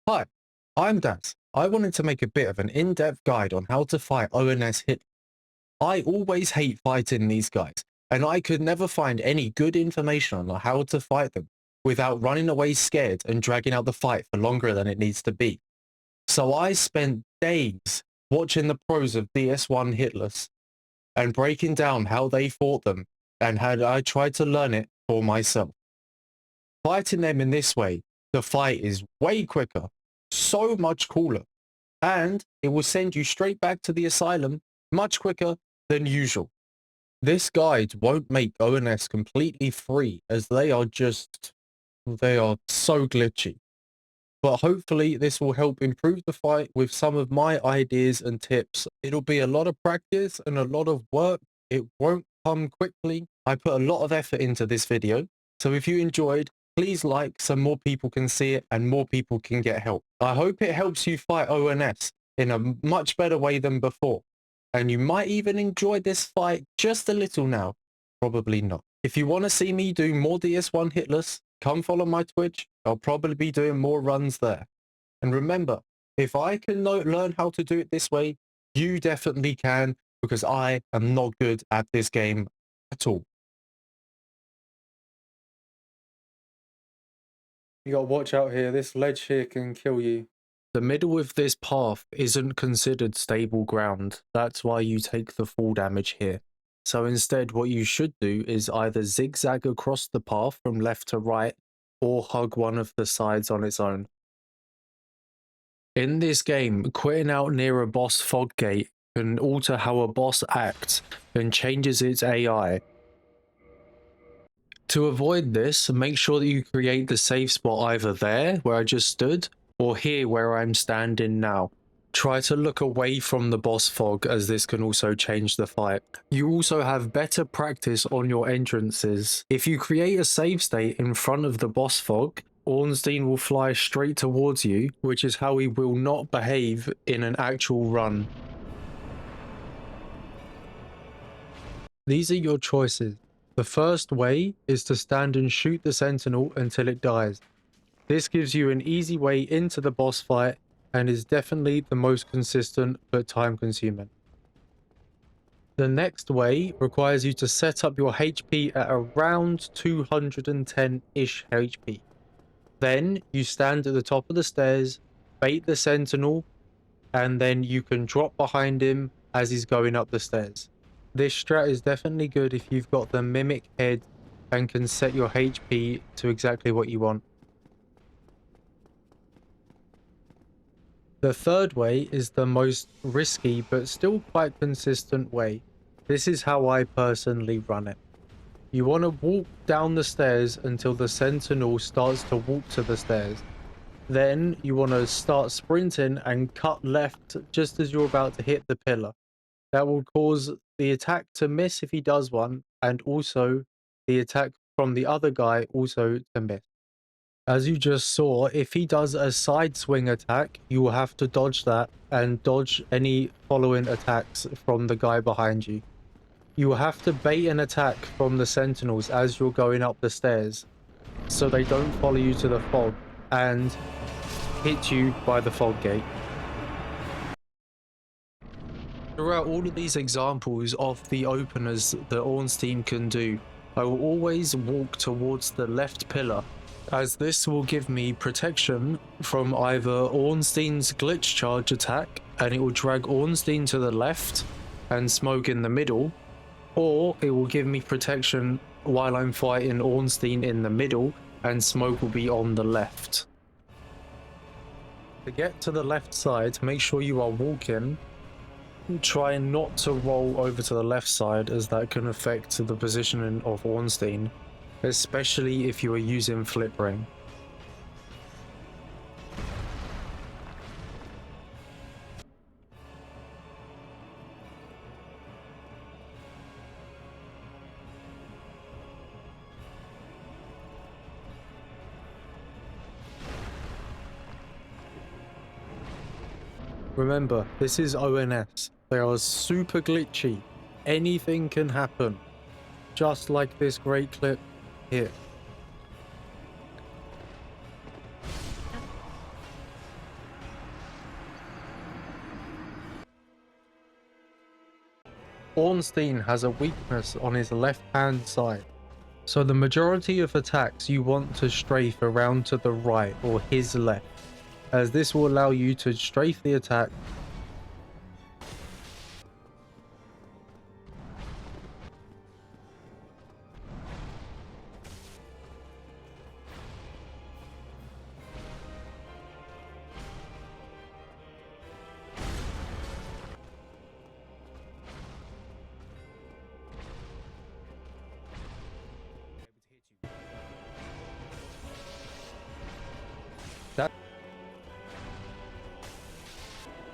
Hi, I'm Daz. I wanted to make a bit of an in-depth guide on how to fight ONS Hitler. I always hate fighting these guys, and I could never find any good information on how to fight them without running away scared and dragging out the fight for longer than it needs to be. So I spent days watching the pros of DS1 Hitlers and breaking down how they fought them and how I tried to learn it for myself. Fighting them in this way, the fight is way quicker, so much cooler, and it will send you straight back to the asylum much quicker than usual. This guide won't make ONS completely free as they are so glitchy. But hopefully this will help improve the fight with some of my ideas and tips. It'll be a lot of practice and a lot of work. It won't come quickly. I put a lot of effort into this video. So if you enjoyed, please like so more people can see it and more people can get help. I hope it helps you fight ONS in a much better way than before. And you might even enjoy this fight just a little now. Probably not. If you want to see me do more DS1 Hitless, come follow my Twitch. I'll probably be doing more runs there. And remember, if I can learn how to do it this way, you definitely can, because I am not good at this game at all. You gotta watch out here. This ledge here can kill you. The middle of this path isn't considered stable ground. That's why you take the fall damage here. So instead, what you should do is either zigzag across the path from left to right or hug one of the sides on its own. In this game, quitting out near a boss fog gate can alter how a boss acts and changes its AI. To avoid this, make sure that you create the safe spot either there, where I just stood, or here where I'm standing now. Try to look away from the boss fog, as this can also change the fight. You also have better practice on your entrances. If you create a save state in front of the boss fog, Ornstein will fly straight towards you, which is how he will not behave in an actual run. These are your choices. The first way is to stand and shoot the sentinel until it dies. This gives you an easy way into the boss fight and is definitely the most consistent but time consuming. The next way requires you to set up your HP at around 210-ish HP. Then you stand at the top of the stairs, bait the sentinel, and then you can drop behind him as he's going up the stairs. This strat is definitely good if you've got the mimic head and can set your HP to exactly what you want. The third way is the most risky but still quite consistent way. This is how I personally run it. You want to walk down the stairs until the sentinel starts to walk to the stairs. Then you want to start sprinting and cut left just as you're about to hit the pillar. That will cause the attack to miss if he does one, and also the attack from the other guy also to miss. As you just saw, if he does a side swing attack, you will have to dodge that and dodge any following attacks from the guy behind you. You will have to bait an attack from the sentinels as you're going up the stairs, so they don't follow you to the fog and hit you by the fog gate. Throughout all of these examples of the openers that Ornstein can do, I will always walk towards the left pillar, as this will give me protection from either Ornstein's glitch charge attack, and it will drag Ornstein to the left and Smough in the middle, or it will give me protection while I'm fighting Ornstein in the middle and Smough will be on the left. To get to the left side, make sure you are walking. Try not to roll over to the left side, as that can affect the positioning of Ornstein, especially if you are using flip ring. Remember, this is ONS. They are super glitchy. Anything can happen. Just like this great clip here. Ornstein has a weakness on his left hand side, so the majority of attacks you want to strafe around to the right or his left, as this will allow you to strafe the attack.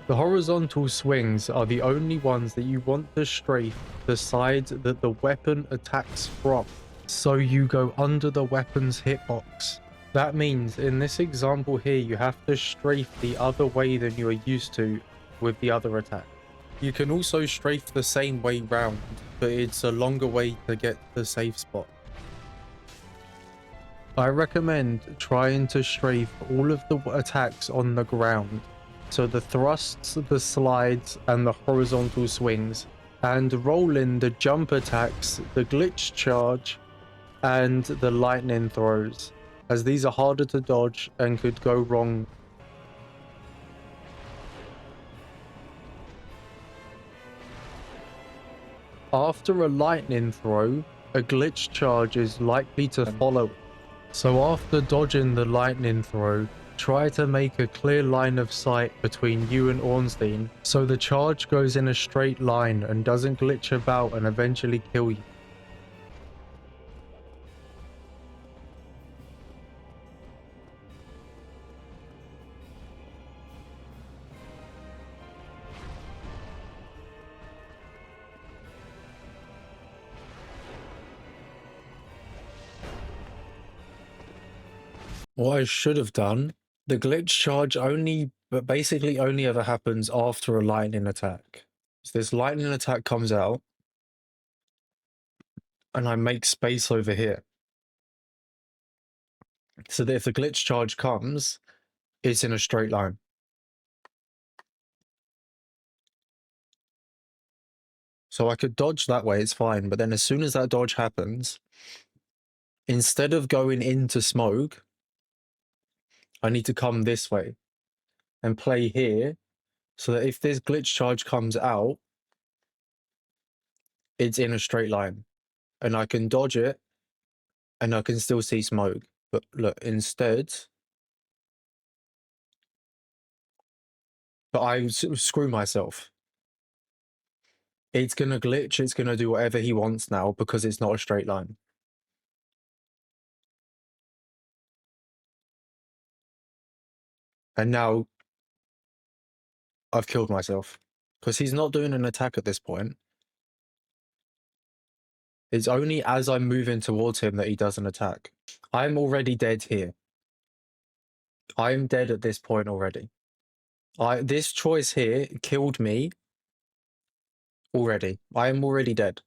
The horizontal swings are the only ones that you want to strafe the side that the weapon attacks from, so you go under the weapon's hitbox. That means in this example here you have to strafe the other way than you are used to with the other attack. You can also strafe the same way round, but it's a longer way to get to the safe spot. I recommend trying to strafe all of the attacks on the ground, so the thrusts, the slides, and the horizontal swings, and roll in the jump attacks, the glitch charge, and the lightning throws, as these are harder to dodge and could go wrong. After a lightning throw, a glitch charge is likely to follow. So after dodging the lightning throw, try to make a clear line of sight between you and Ornstein, so the charge goes in a straight line and doesn't glitch about and eventually kill you. What I should have done, the glitch charge basically only ever happens after a lightning attack. So this lightning attack comes out, and I make space over here. So that if the glitch charge comes, it's in a straight line. So I could dodge that way, it's fine, but then as soon as that dodge happens, instead of going into Smough, I need to come this way and play here, so that if this glitch charge comes out, it's in a straight line. And I can dodge it, and I can still see Smough. But look, instead... But I screw myself. It's gonna glitch, it's gonna do whatever he wants now, because it's not a straight line. And now I've killed myself, because he's not doing an attack at this point. It's only as I'm moving towards him that he does an attack. I'm already dead here. I'm dead at this point already. This choice here killed me already. I am already dead.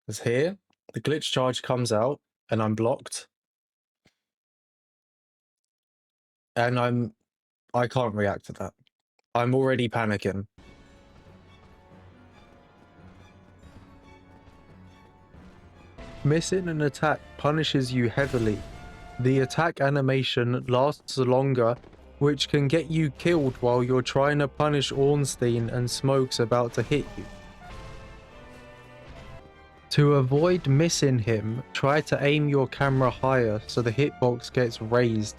Because here, the glitch charge comes out, and I'm blocked. And I can't react to that. I'm already panicking. Missing an attack punishes you heavily. The attack animation lasts longer, which can get you killed while you're trying to punish Ornstein and Smough's about to hit you. To avoid missing him, try to aim your camera higher so the hitbox gets raised.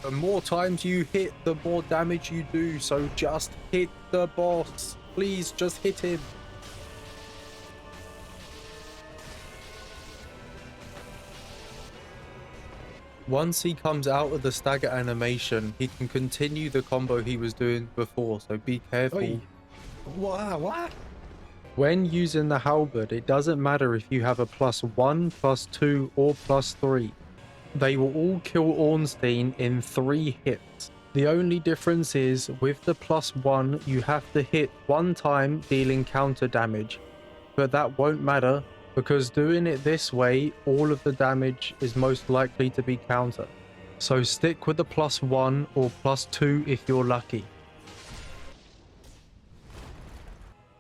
The more times you hit, the more damage you do, so just hit the boss. Please, just hit him. Once he comes out of the stagger animation, he can continue the combo he was doing before, so be careful. Oi. What? When using the halberd, it doesn't matter if you have a +1, +2, or +3. They will all kill Ornstein in 3 hits. The only difference is, with the +1, you have to hit 1 time dealing counter damage, but that won't matter, because doing it this way, all of the damage is most likely to be counter. So stick with the +1 or +2 if you're lucky.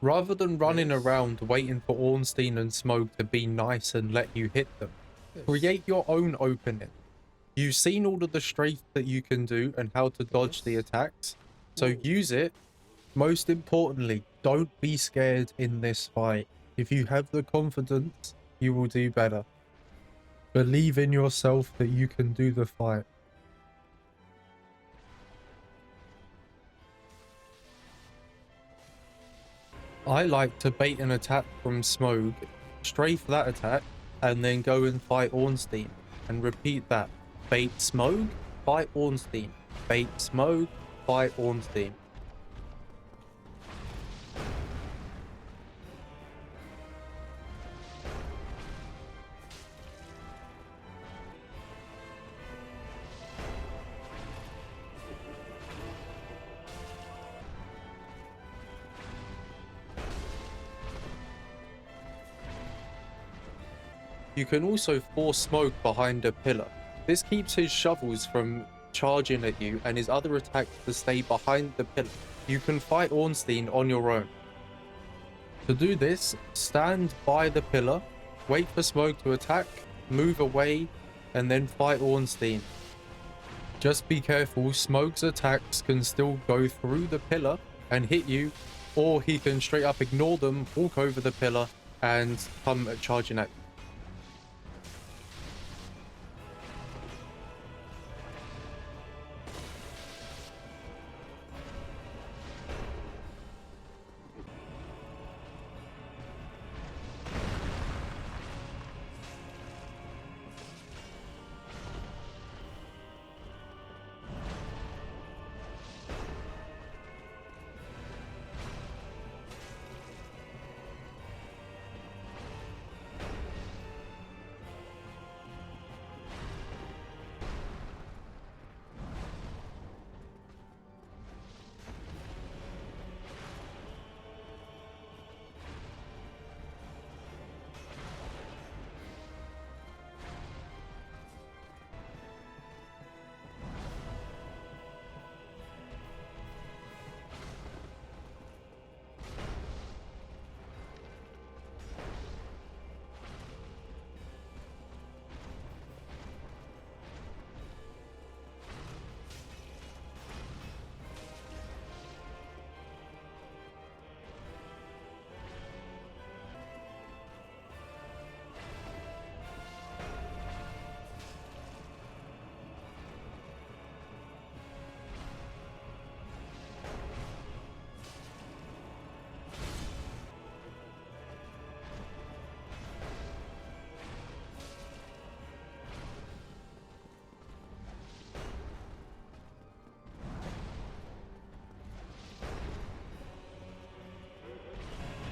Rather than running around waiting for Ornstein and Smough to be nice and let you hit them, create your own opening. You've seen all of the strafe that you can do and how to dodge the attacks, so use it. Most importantly, don't be scared in this fight. If you have the confidence, you will do better. Believe in yourself that you can do the fight. I like to bait an attack from Smough, strafe that attack, and then go and fight Ornstein, and repeat that. Bait Smough, fight Ornstein. Bait Smough, fight Ornstein. You can also force Smough behind a pillar. This keeps his shovels from charging at you and his other attacks to stay behind the pillar. You can fight Ornstein on your own. To do this, stand by the pillar, wait for Smough to attack, move away, and then fight Ornstein. Just be careful, Smough's attacks can still go through the pillar and hit you, or he can straight up ignore them, walk over the pillar, and come charging at you.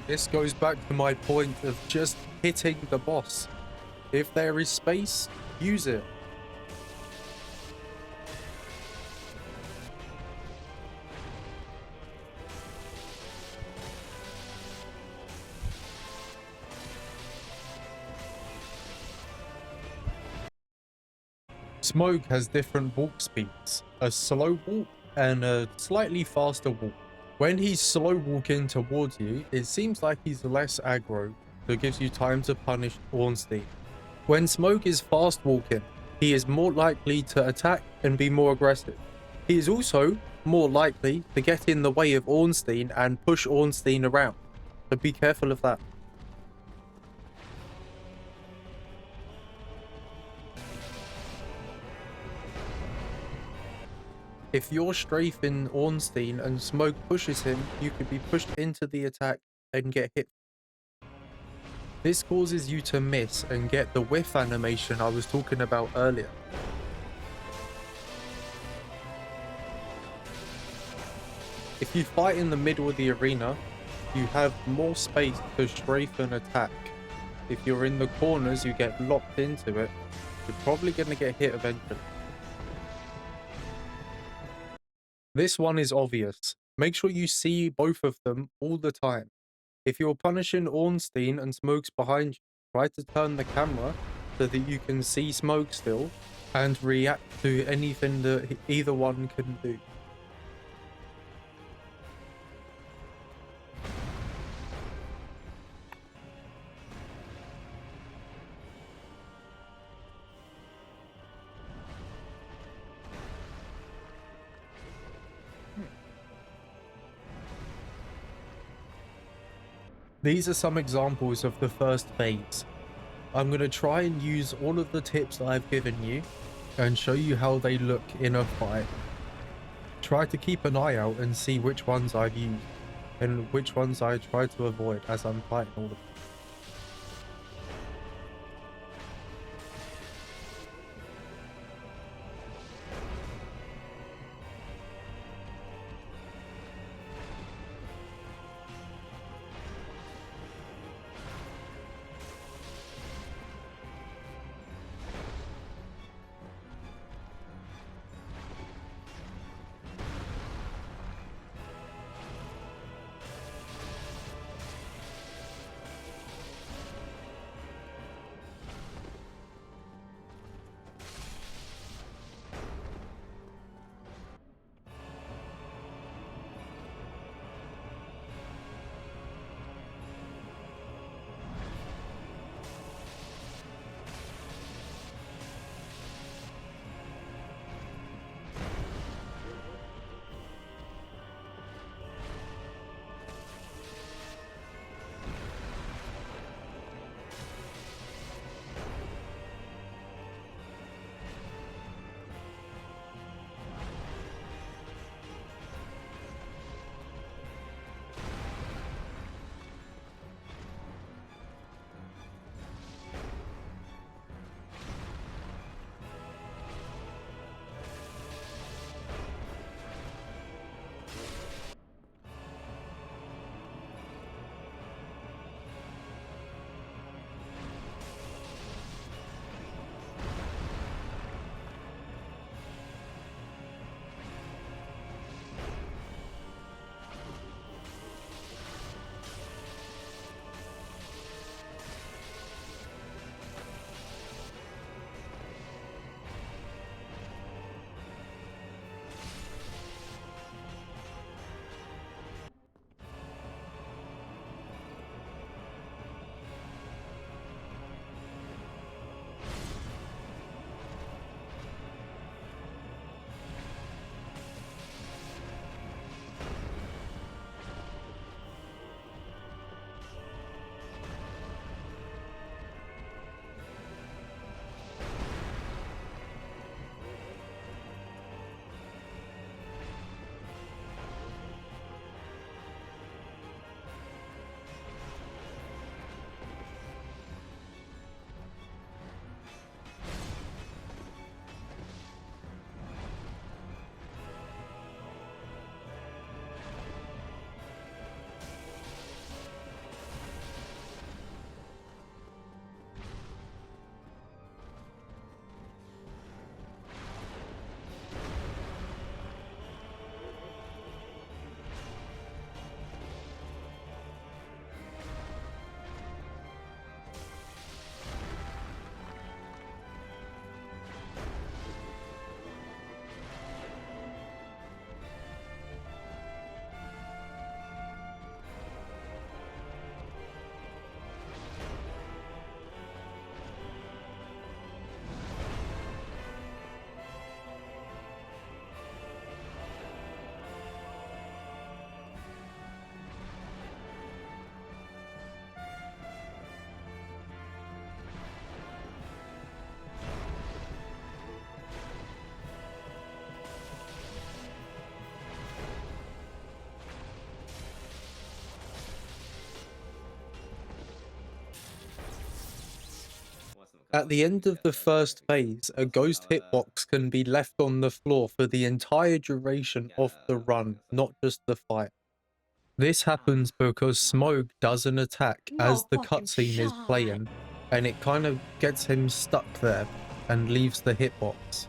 This goes back to my point of just hitting the boss. If there is space, use it. Smough has different walk speeds, a slow walk and a slightly faster walk. When he's slow walking towards you, it seems like he's less aggro, so it gives you time to punish Ornstein. When Smough is fast walking, he is more likely to attack and be more aggressive. He is also more likely to get in the way of Ornstein and push Ornstein around, so be careful of that. If you're strafing Ornstein and Smough pushes him, you could be pushed into the attack and get hit. This causes you to miss and get the whiff animation I was talking about earlier. If you fight in the middle of the arena, you have more space to strafe and attack. If you're in the corners, you get locked into it. You're probably going to get hit eventually. This one is obvious. Make sure you see both of them all the time. If you're punishing Ornstein and Smough's behind you, try to turn the camera so that you can see Smough still and react to anything that either one can do. These are some examples of the first phase. I'm going to try and use all of the tips that I've given you and show you how they look in a fight. Try to keep an eye out and see which ones I've used and which ones I try to avoid as I'm fighting all of them. At the end of the first phase, a ghost hitbox can be left on the floor for the entire duration of the run, not just the fight. This happens because Smough does an attack as the cutscene is playing, and it kind of gets him stuck there and leaves the hitbox.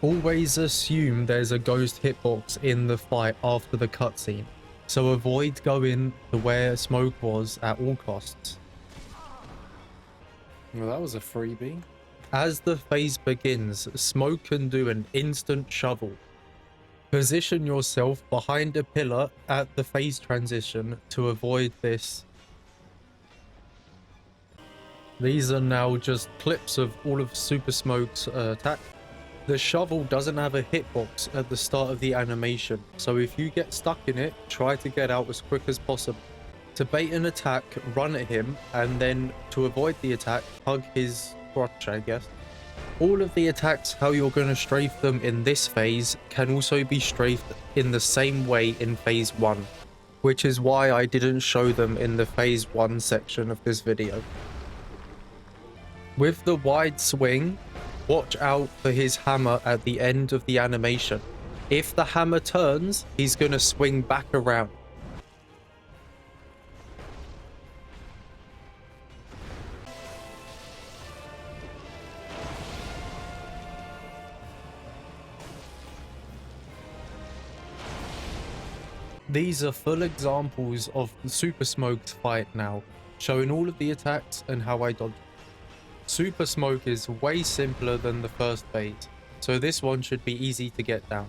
Always assume there's a ghost hitbox in the fight after the cutscene, so avoid going to where Smough was at all costs. Well, that was a freebie. As the phase begins, Smough can do an instant shovel. Position yourself behind a pillar at the phase transition to avoid this. These are now just clips of all of Super Smough's attack. The shovel doesn't have a hitbox at the start of the animation, so if you get stuck in it, try to get out as quick as possible. To bait an attack, run at him, and then to avoid the attack, hug his crotch, I guess. All of the attacks, how you're going to strafe them in this phase, can also be strafed in the same way in phase 1, which is why I didn't show them in the phase 1 section of this video. With the wide swing, watch out for his hammer at the end of the animation. If the hammer turns, he's going to swing back around. These are full examples of the Super Smough's fight now, showing all of the attacks and how I dodge. Super Smough is way simpler than the first phase, so this one should be easy to get down.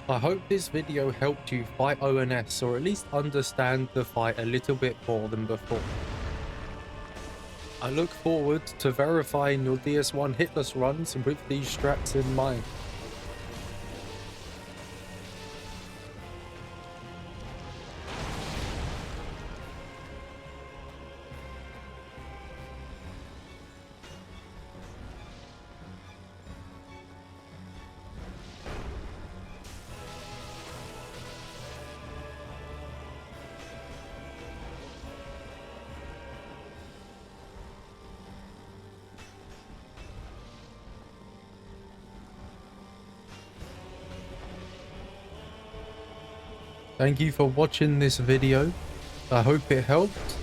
I hope this video helped you fight ONS, or at least understand the fight a little bit more than before. I look forward to verifying your DS1 hitless runs with these strats in mind. Thank you for watching this video. I hope it helped.